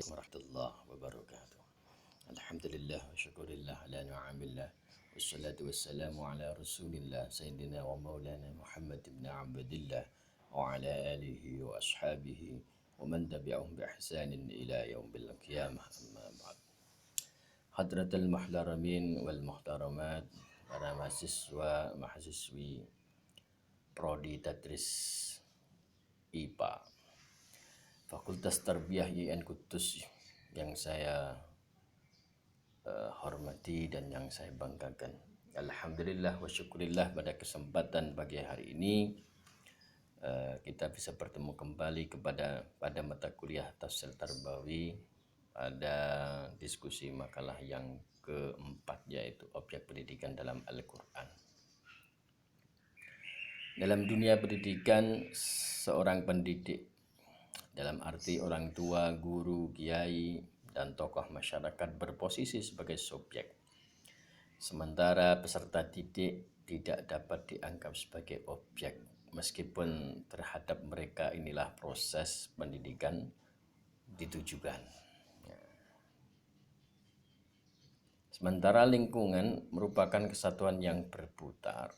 Assalamualaikum warahmatullahi wabarakatuh. Alhamdulillah wa syukurillah ala ni'amillah. Wassalatu wassalamu ala rasulillah Sayyidina wa maulana Muhammad ibn Abdillah wa ala alihi wa ashabihi wa man tabi'ahum bi ihsanin ila yaumil qiyamah, amma ba'd. Hadratul muhtaramin wal muhtaramat, para mahasiswa mahasiswi prodi tadris IPA Fakultas Tarbiyah IN Kudus yang saya hormati dan yang saya banggakan. Alhamdulillah wa syukurillah, pada kesempatan pagi hari ini kita bisa bertemu kembali pada mata kuliah Tafsir Tarbawi pada diskusi makalah yang keempat, yaitu objek pendidikan dalam Al-Quran. Dalam dunia pendidikan, seorang pendidik dalam arti orang tua, guru, kiai, dan tokoh masyarakat berposisi sebagai subjek. Sementara peserta didik tidak dapat dianggap sebagai objek, meskipun terhadap mereka inilah proses pendidikan ditujukan. Sementara lingkungan merupakan kesatuan yang berputar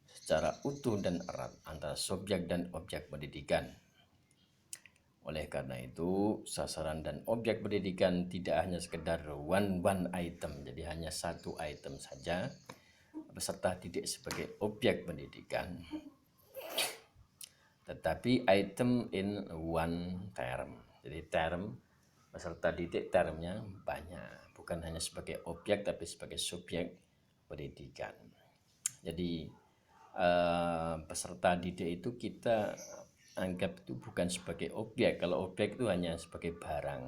secara utuh dan erat antara subjek dan objek pendidikan. Oleh karena itu, sasaran dan objek pendidikan tidak hanya sekedar one item, jadi hanya satu item saja, peserta didik sebagai objek pendidikan, tetapi item in one term. Jadi term peserta didik, termnya banyak, bukan hanya sebagai objek tapi sebagai subjek pendidikan. Jadi peserta didik itu kita anggap itu bukan sebagai objek. Kalau objek itu hanya sebagai barang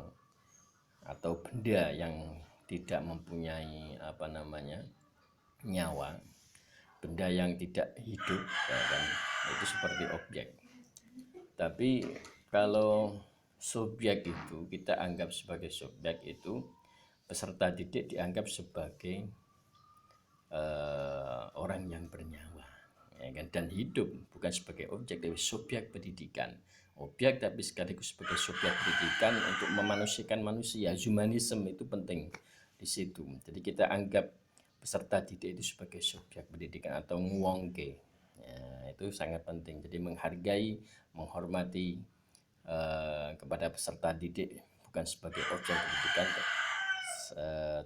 atau benda yang tidak mempunyai nyawa, benda yang tidak hidup, ya kan, itu seperti objek. Tapi kalau subjek itu kita anggap sebagai subjek, itu peserta didik dianggap sebagai orang yang bernyawa, ya kan, dan hidup, bukan sebagai objek tapi subjek pendidikan. Objek tapi sekaligus sebagai subjek pendidikan untuk memanusiakan manusia. Humanisme itu penting di situ. Jadi kita anggap peserta didik itu sebagai subjek pendidikan atau nguwongke. Ya, itu sangat penting. Jadi menghargai, menghormati kepada peserta didik bukan sebagai objek pendidikan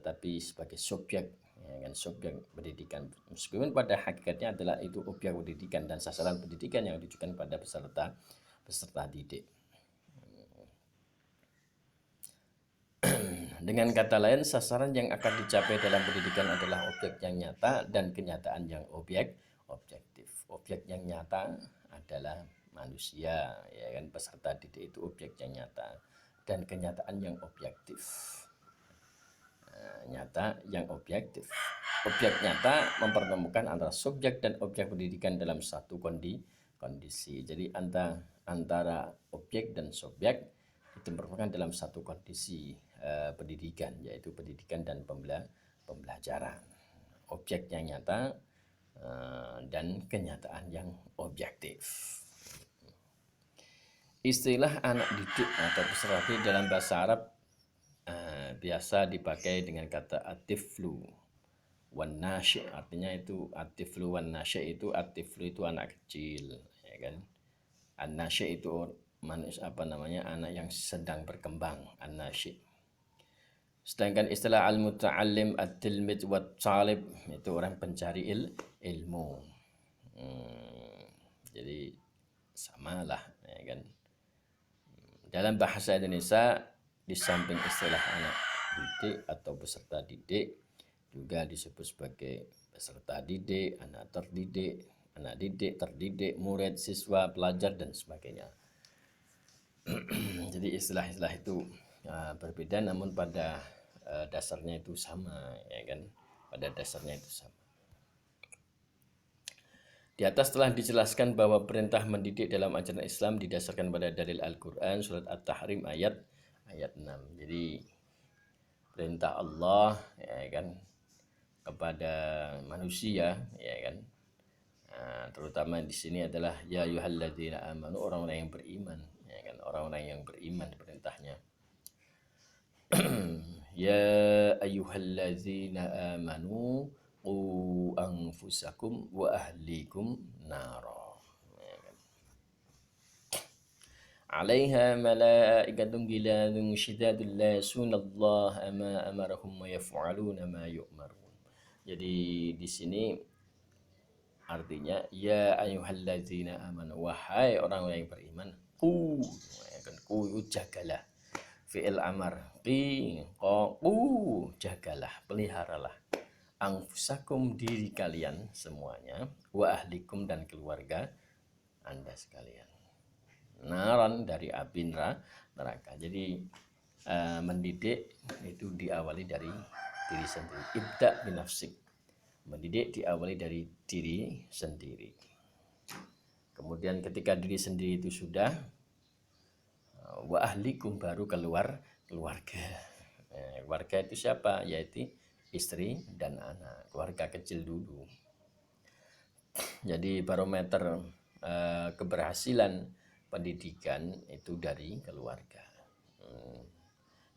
tapi sebagai subjek, ya kan, subjek pendidikan, meskipun pada hakikatnya adalah itu objek pendidikan dan sasaran pendidikan yang ditujukan pada peserta didik. Dengan kata lain, sasaran yang akan dicapai dalam pendidikan adalah objek yang nyata dan kenyataan yang objektif. Objek yang nyata adalah manusia, ya kan, peserta didik itu objek yang nyata, dan kenyataan yang objektif. Nyata yang objektif. Objek nyata mempertemukan antara subjek dan objek pendidikan dalam satu kondisi. Jadi antara objek dan subjek itu merupakan dalam satu kondisi pendidikan, yaitu pendidikan dan pembelajaran. Objek yang nyata dan kenyataan yang objektif. Istilah anak didik atau peserta didik dalam bahasa Arab biasa dipakai dengan kata atiflu wan nasy', artinya itu atiflu wan nasy', itu atiflu itu anak kecil, ya kan. An-nasy' itu anak yang sedang berkembang, an-nasy'. Sedangkan istilah al-muta'allim, at-tilmid, wat-talib itu orang pencari ilmu. Jadi samalah, ya kan. Dalam bahasa Indonesia, di samping istilah anak didik atau peserta didik, juga disebut sebagai peserta didik, anak terdidik, anak didik, terdidik, murid, siswa, pelajar, dan sebagainya. Jadi istilah-istilah itu berbeda, namun pada dasarnya itu sama, ya kan, pada dasarnya itu sama. Di atas telah dijelaskan bahwa perintah mendidik dalam ajaran Islam didasarkan pada dalil Al-Quran, surat At-Tahrim ayat 6. Jadi perintah Allah, ya kan, kepada manusia, ya kan, terutama di sini adalah ya ayyuhalladzina amanu, orang-orang yang beriman, ya kan, orang-orang yang beriman perintahnya. Ya ayyuhallazina amanu qu anfusakum wa ahlikum nara. Ya kan? 'Alaiha malaikatun ghiladun syidadun la ya'sunallaha ma amarahum wa yaf'aluna ma yu'marun. Jadi di sini artinya ya ayyuhallazina amanu, wahai orang yang beriman, ya kan, jagalah. Fi'il amar, jagalah, peliharalah. Anfusakum, diri kalian semuanya, wa ahlikum, dan keluarga Anda sekalian. Naran, dari api neraka. Jadi mendidik itu diawali dari diri sendiri. Ibda binafsik. Mendidik diawali dari diri sendiri. Kemudian ketika diri sendiri itu sudah, wa ahlikum, baru keluarga. Keluarga itu siapa? Yaitu istri dan anak. Keluarga kecil dulu. Jadi barometer keberhasilan pendidikan itu dari keluarga.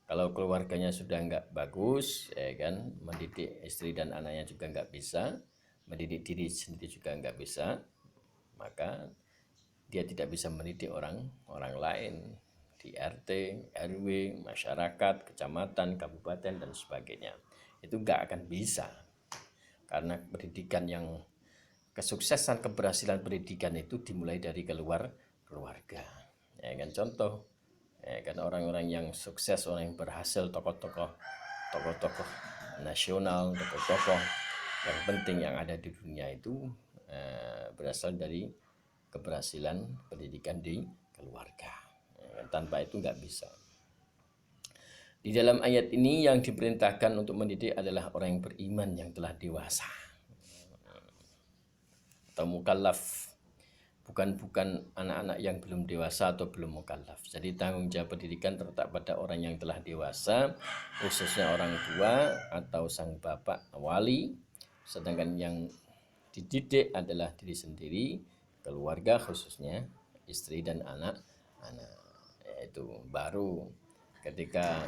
Kalau keluarganya sudah nggak bagus, ya kan, mendidik istri dan anaknya juga nggak bisa, mendidik diri sendiri juga nggak bisa, maka dia tidak bisa mendidik orang lain di RT, RW, masyarakat, kecamatan, kabupaten, dan sebagainya. Itu nggak akan bisa, karena pendidikan yang kesuksesan, keberhasilan pendidikan itu dimulai dari keluarga. Ya kan, contoh, ya kan, orang-orang yang sukses, orang yang berhasil, tokoh-tokoh nasional, tokoh-tokoh yang penting yang ada di dunia itu berasal dari keberhasilan pendidikan di keluarga. Ya, tanpa itu nggak bisa. Di dalam ayat ini yang diperintahkan untuk mendidik adalah orang yang beriman yang telah dewasa atau mukallaf, bukan anak-anak yang belum dewasa atau belum mukallaf. Jadi tanggung jawab pendidikan terletak pada orang yang telah dewasa, khususnya orang tua atau sang bapak wali, sedangkan yang dididik adalah diri sendiri, keluarga, khususnya istri dan anak-anak. Itu baru ketika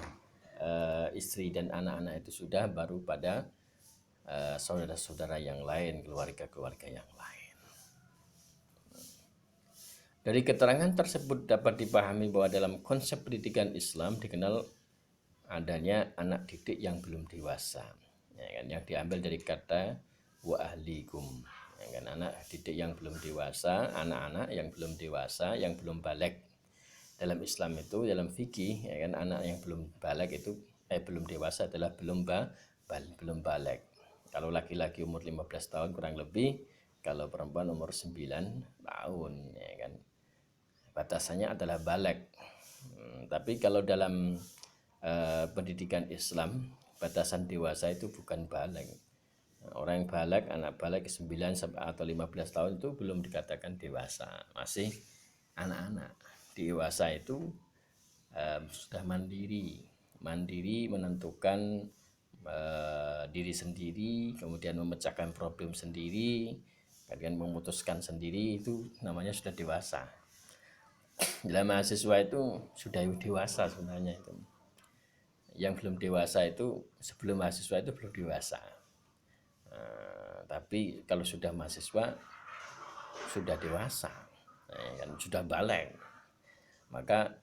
istri dan anak-anak itu sudah, baru pada saudara-saudara yang lain, keluarga-keluarga yang lain. Dari keterangan tersebut dapat dipahami bahwa dalam konsep pendidikan Islam dikenal adanya anak didik yang belum dewasa, ya kan, yang diambil dari kata wa ahlikum, ya kan, anak didik yang belum dewasa, anak-anak yang belum dewasa, yang belum baligh. Dalam Islam itu, dalam fikih, ya kan, anak yang belum baligh itu belum dewasa adalah belum baligh. Kalau laki-laki umur 15 tahun kurang lebih, kalau perempuan umur 9 tahun, ya kan, batasannya adalah baligh. Tapi kalau dalam pendidikan Islam, batasan dewasa itu bukan baligh. Orang yang baligh, anak baligh 9 atau 15 tahun itu belum dikatakan dewasa, masih anak-anak. Dewasa itu sudah mandiri menentukan diri sendiri, kemudian memecahkan problem sendiri, kemudian memutuskan sendiri, itu namanya sudah dewasa. Dalam mahasiswa itu sudah dewasa sebenarnya itu. Yang belum dewasa itu sebelum mahasiswa itu belum dewasa. Tapi kalau sudah mahasiswa sudah dewasa, kan, sudah baligh, maka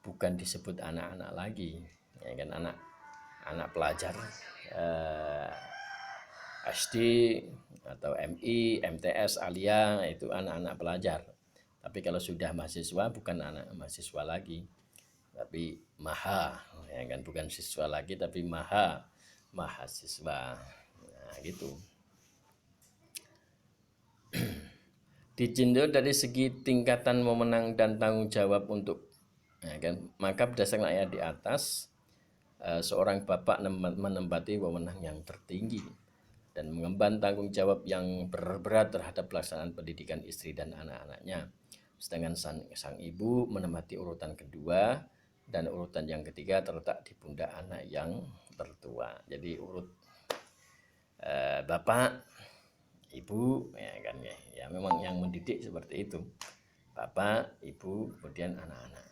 bukan disebut anak-anak lagi, ya kan, anak pelajar SD atau MI, MTS, Alia, itu anak-anak pelajar. Tapi kalau sudah mahasiswa bukan anak mahasiswa lagi, tapi maha, ya kan, bukan siswa lagi tapi mahasiswa. Nah, gitu. Ditinjau dari segi tingkatan wewenang dan tanggung jawab untuk, ya kan, maka berdasarkan ayat di atas, seorang bapak menempati wewenang yang tertinggi dan mengemban tanggung jawab yang berat terhadap pelaksanaan pendidikan istri dan anak-anaknya. Sedangkan sang ibu menempati urutan kedua, dan urutan yang ketiga terletak di pundak anak yang tertua. Jadi urut bapak, ibu, ya kan, ya memang yang mendidik seperti itu. Bapak, ibu, kemudian anak-anak.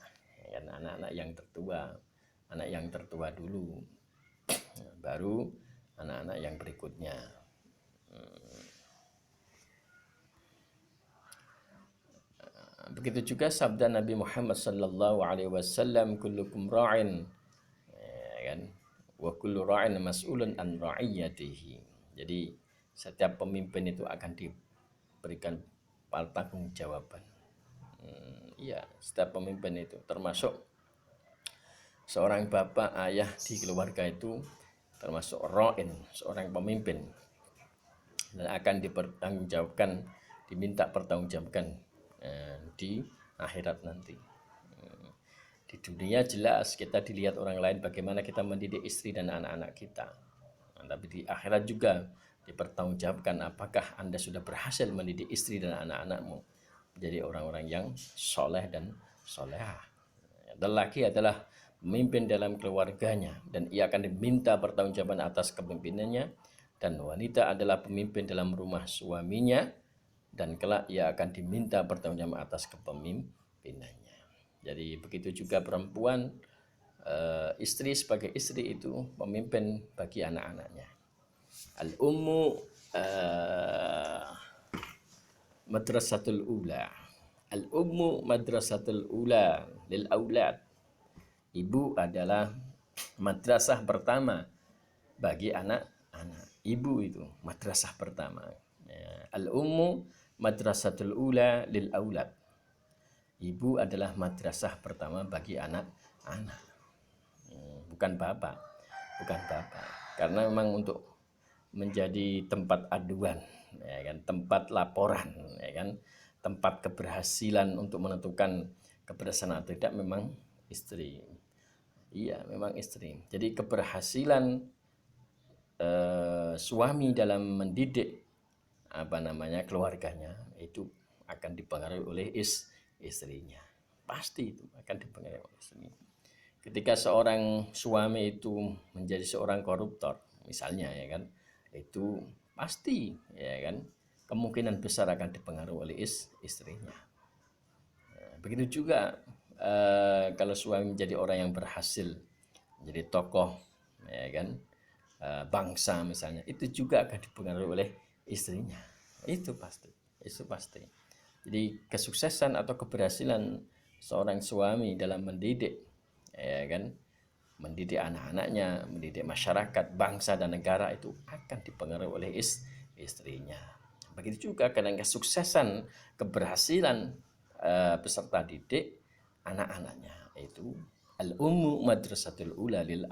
kan anak-anak yang tertua, anak yang tertua dulu, baru anak-anak yang berikutnya. Begitu juga sabda Nabi Muhammad sallallahu alaihi wasallam, kullukum ra'in, ya kan, wa kullu ra'in mas'ulun an ra'iyatihi. Jadi setiap pemimpin itu akan diberikan pertanggungjawaban. Iya, setiap pemimpin itu termasuk seorang bapak, ayah di keluarga itu termasuk ra'in, seorang pemimpin, dan akan dipertanggungjawabkan, diminta pertanggungjawabkan di akhirat nanti. Di dunia jelas kita dilihat orang lain bagaimana kita mendidik istri dan anak-anak kita. Tapi di akhirat juga dipertanggungjawabkan apakah Anda sudah berhasil mendidik istri dan anak-anakmu menjadi orang-orang yang soleh dan solehah. Lelaki adalah pemimpin dalam keluarganya dan ia akan diminta pertanggungjawaban atas kepemimpinannya, dan wanita adalah pemimpin dalam rumah suaminya dan kelak ia akan diminta pertanggungjawaban atas kepemimpinannya. Jadi begitu juga perempuan, istri sebagai istri itu pemimpin bagi anak-anaknya. Al-ummu madrasatul ula. Al-ummu madrasatul ula lil aulad. Ibu adalah madrasah pertama bagi anak-anak. Ibu itu madrasah pertama. Al-ummu madrasatul ula lil aulad. Ibu adalah madrasah pertama bagi anak-anak. Bukan bapak. Bukan bapak. Karena memang untuk menjadi tempat aduan, ya kan, tempat laporan, ya kan, tempat keberhasilan untuk menentukan keberhasilan atau tidak memang istri. Iya, memang istri. Jadi keberhasilan suami dalam mendidik keluarganya itu akan dipengaruhi oleh istrinya. Pasti itu akan dipengaruhi oleh istrinya. Ketika seorang suami itu menjadi seorang koruptor, misalnya, ya kan, itu pasti, ya kan, kemungkinan besar akan dipengaruhi oleh istrinya. Begitu juga kalau suami menjadi orang yang berhasil, menjadi tokoh, ya kan, bangsa misalnya, itu juga akan dipengaruhi oleh istrinya. Itu pasti, itu pasti. Jadi kesuksesan atau keberhasilan seorang suami dalam mendidik, ya kan, mendidik anak-anaknya, mendidik masyarakat, bangsa dan negara itu akan dipengaruhi oleh istrinya. Begitu juga kadang kesuksesan, keberhasilan peserta didik anak-anaknya itu al-ummu madrasatul ula lil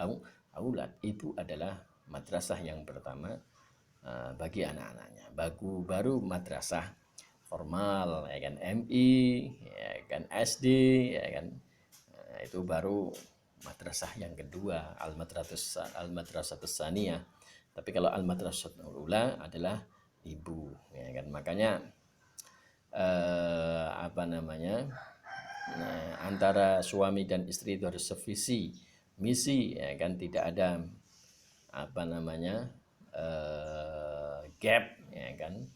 aulad. Ibu adalah madrasah yang pertama bagi anak-anaknya. Baru madrasah formal, ya kan, MI, ya kan, SD, ya kan, itu baru madrasah yang kedua, al-madrasatus saniyah. Tapi kalau al-madrasatul ula adalah ibu, ya kan. Makanya antara suami dan istri itu harus sevisi misi, ya kan, tidak ada gap, ya kan,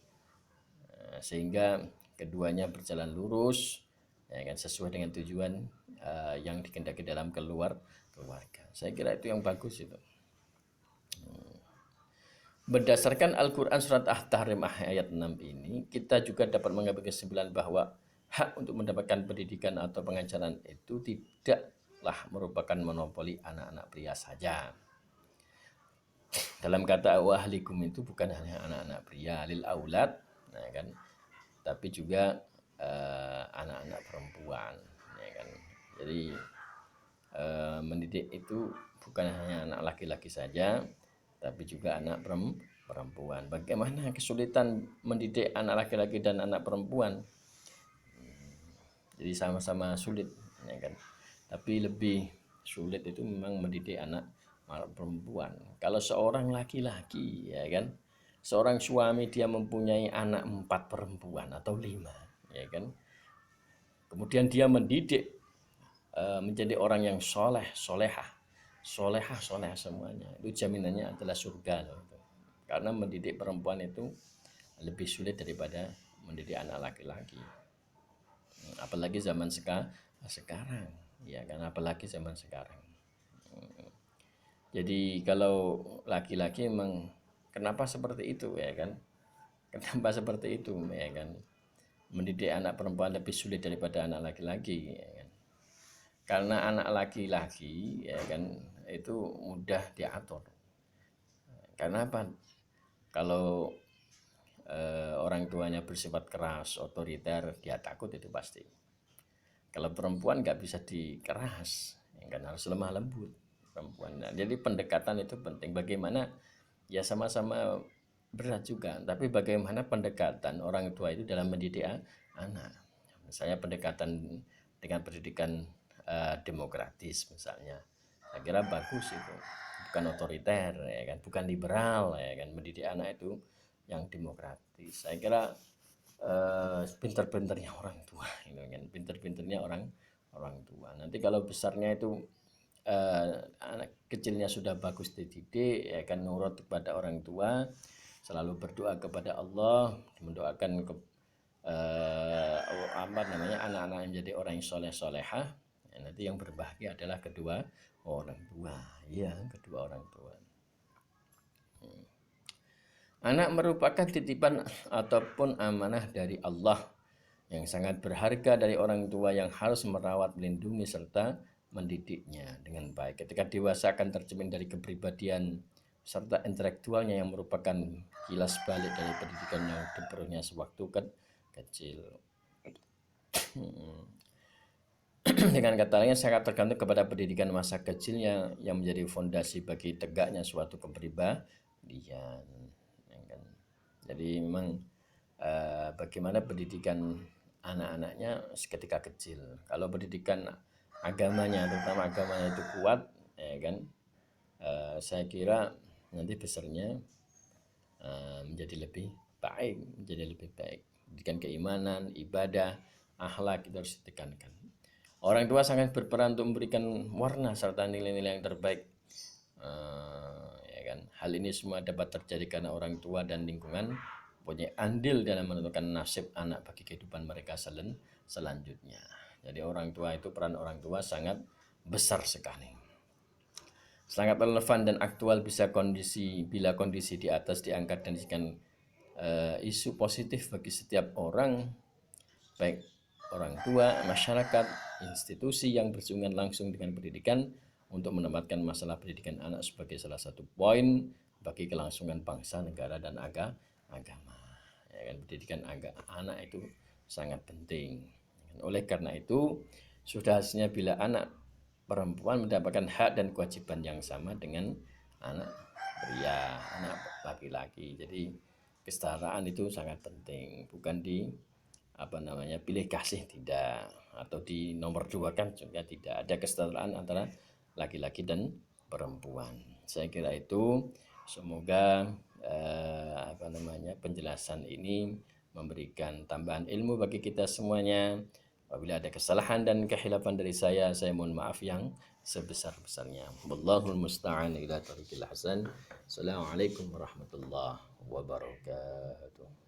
sehingga keduanya berjalan lurus, ya kan, sesuai dengan tujuan yang dikehendaki dalam keluarga. Saya kira itu yang bagus itu. Berdasarkan Al-Quran surat At-Tahrim ayat 6 ini, kita juga dapat mengambil kesimpulan bahwa hak untuk mendapatkan pendidikan atau pengajaran itu tidaklah merupakan monopoli anak-anak pria saja. Dalam kata wahlikum itu bukan hanya anak-anak pria, lil aulad, ya kan, tapi juga anak-anak perempuan, ya kan. Jadi mendidik itu bukan hanya anak laki-laki saja, tapi juga anak perempuan. Bagaimana kesulitan mendidik anak laki-laki dan anak perempuan? Jadi sama-sama sulit, ya kan. Tapi lebih sulit itu memang mendidik anak perempuan. Kalau seorang laki-laki, ya kan, seorang suami dia mempunyai anak 4 perempuan atau 5, ya kan. Kemudian dia mendidik menjadi orang yang soleh semuanya. Itu jaminannya adalah surga loh. Karena mendidik perempuan itu lebih sulit daripada mendidik anak laki-laki. Apalagi zaman sekarang, Ya kan, apalagi zaman sekarang. Jadi kalau laki-laki memang kenapa seperti itu ya kan? Kenapa seperti itu ya kan? Mendidik anak perempuan lebih sulit daripada anak laki-laki ya kan? Karena anak laki-laki ya kan itu mudah diatur. Karena apa? Kalau orang tuanya bersifat keras, otoriter, dia takut itu pasti. Kalau perempuan nggak bisa dikeras, ya kan harus lemah lembut perempuan. Nah, jadi pendekatan itu penting. Bagaimana ya sama-sama berat juga, tapi bagaimana pendekatan orang tua itu dalam mendidik anak. Misalnya pendekatan dengan pendidikan demokratis misalnya. Saya kira bagus itu. Bukan otoriter ya kan, bukan liberal ya kan, mendidik anak itu yang demokratis. Saya kira pinter-pinternya orang tua gitu kan, pinter-pinternya orang tua. Nanti kalau besarnya itu anak kecilnya sudah bagus dididik ya kan, nurut kepada orang tua, selalu berdoa kepada Allah, mendoakan ke apa namanya anak-anak yang menjadi orang yang soleh solehah, ya, nanti yang berbahagia adalah kedua orang tua, ya kedua orang tua. Anak merupakan titipan ataupun amanah dari Allah yang sangat berharga dari orang tua yang harus merawat, melindungi, serta mendidiknya dengan baik. Ketika dewasa akan tercermin dari kepribadian serta intelektualnya yang merupakan kilas balik dari pendidikan yang diperolehnya sewaktu kecil. Dengan kata lain sangat tergantung kepada pendidikan masa kecilnya yang menjadi fondasi bagi tegaknya suatu kepribadian. Ya kan? Jadi memang bagaimana pendidikan anak-anaknya ketika kecil. Kalau pendidikan agamanya, terutama agamanya itu kuat, ya kan, saya kira nanti besarnya menjadi lebih baik. Pendidikan keimanan, ibadah, akhlak itu harus ditekankan. Orang tua sangat berperan untuk memberikan warna serta nilai-nilai yang terbaik. Ya kan? Hal ini semua dapat terjadi karena orang tua dan lingkungan punya andil dalam menentukan nasib anak bagi kehidupan mereka selanjutnya. Jadi orang tua itu, peran orang tua sangat besar sekali. Sangat relevan dan aktual bila kondisi di atas diangkat dan dijadikan isu positif bagi setiap orang, baik orang tua, masyarakat, institusi yang bersinggungan langsung dengan pendidikan, untuk menempatkan masalah pendidikan anak sebagai salah satu poin bagi kelangsungan bangsa, negara, dan agama. Ya kan, pendidikan anak itu sangat penting. Oleh karena itu, sudah harusnya bila anak perempuan mendapatkan hak dan kewajiban yang sama dengan anak pria, anak laki-laki. Jadi kesetaraan itu sangat penting, bukan di pilih kasih, tidak, atau di nomor dua kan juga tidak. Ada kesetaraan antara laki-laki dan perempuan. Saya kira itu, semoga penjelasan ini memberikan tambahan ilmu bagi kita semuanya. Apabila ada kesalahan dan kehilafan dari saya mohon maaf yang sebesar-besarnya. Wallahul musta'an ila tariqil hasan. Assalamualaikum warahmatullahi wabarakatuh.